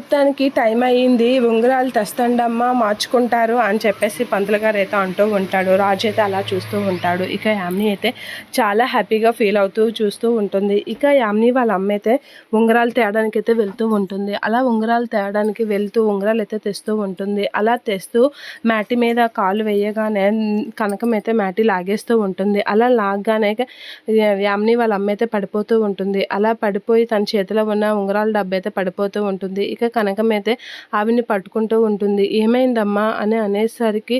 ముహూర్తానికి టైం అయ్యింది, ఉంగరాలు తెస్తండమ్మా మార్చుకుంటారు అని చెప్పేసి పంతులు గారు అయితే అంటూ ఉంటాడు. రాజు అయితే అలా చూస్తూ ఉంటాడు. ఇక యామిని అయితే చాలా హ్యాపీగా ఫీల్ అవుతూ చూస్తూ ఉంటుంది. ఇక యామిని వాళ్ళ అమ్మ అయితే ఉంగరాలు తేయడానికి అయితే వెళ్తూ ఉంటుంది. అలా ఉంగరాలు తేయడానికి వెళ్తూ ఉంగరాలు అయితే తెస్తూ ఉంటుంది. అలా తెస్తూ మ్యాటి మీద కాలు వేయగానే కనకం అయితే మ్యాటి లాగేస్తూ ఉంటుంది. అలా లాగ్గానే యామిని వాళ్ళ అమ్మ అయితే పడిపోతూ ఉంటుంది. అలా పడిపోయి తన చేతిలో ఉన్న ఉంగరాల డబ్బు అయితే పడిపోతూ ఉంటుంది. ఇక కనకం అయితే ఆవిడ్ని పట్టుకుంటూ ఉంటుంది. ఏమైందమ్మా అని అనేసరికి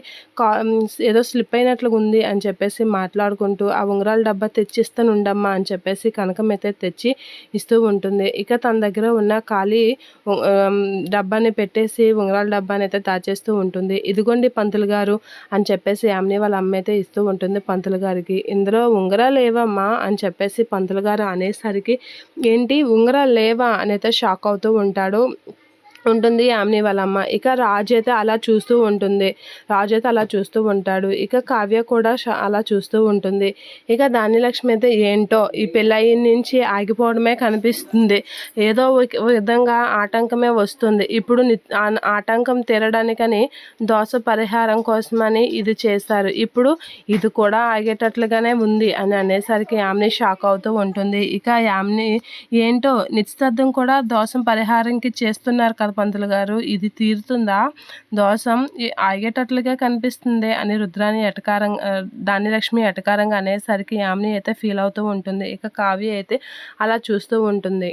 ఏదో స్లిప్ అయినట్లుగా ఉంది అని చెప్పేసి మాట్లాడుకుంటూ ఆ ఉంగరాల డబ్బా తెచ్చిస్తానుండమ్మా అని చెప్పేసి కనకం అయితే తెచ్చి ఇస్తూ ఉంటుంది. ఇక తన దగ్గర ఉన్న ఖాళీ డబ్బాని పెట్టేసి ఉంగరాల డబ్బాని అయితే దాచేస్తూ ఉంటుంది. ఇదిగోండి పంతులు గారు అని చెప్పేసి యామిని వాళ్ళ అమ్మ అయితే ఇస్తూ ఉంటుంది పంతులు గారికి. ఇందులో ఉంగరాలు లేవమ్మా అని చెప్పేసి పంతులు గారు అనేసరికి ఏంటి ఉంగరాలు లేవా అని అయితే షాక్ అవుతూ ఉంటుంది యామిని వాళ్ళ అమ్మ. ఇక రాజు అయితే అలా చూస్తూ ఉంటాడు. ఇక కావ్య కూడా అలా చూస్తూ ఉంటుంది. ఇక ధాన్యలక్ష్మి అయితే ఏంటో ఈ పెళ్ళయి నుంచి ఆగిపోవడమే కనిపిస్తుంది, ఏదో ఒక విధంగా ఆటంకమే వస్తుంది. ఇప్పుడు ఆటంకం తీరడానికని దోష పరిహారం కోసమని ఇది చేస్తారు, ఇప్పుడు ఇది కూడా ఆగేటట్లుగానే ఉంది అని అనేసరికి యామిని షాక్ అవుతూ ఉంటుంది. ఇక యామిని ఏంటో నిశ్చితార్థం కూడా దోషం పరిహారంకి చేస్తున్నారు కదా పంతులు గారు, ఇది తీరుతుందా, దోషం ఆగేటట్లుగా కనిపిస్తుంది అని రుద్రాని ధాన్యలక్ష్మి ఎటకారంగా అనేసరికి యామిని అయితే ఫీల్ అవుతూ ఉంటుంది. ఇక కావ్య అయితే అలా చూస్తూ ఉంటుంది.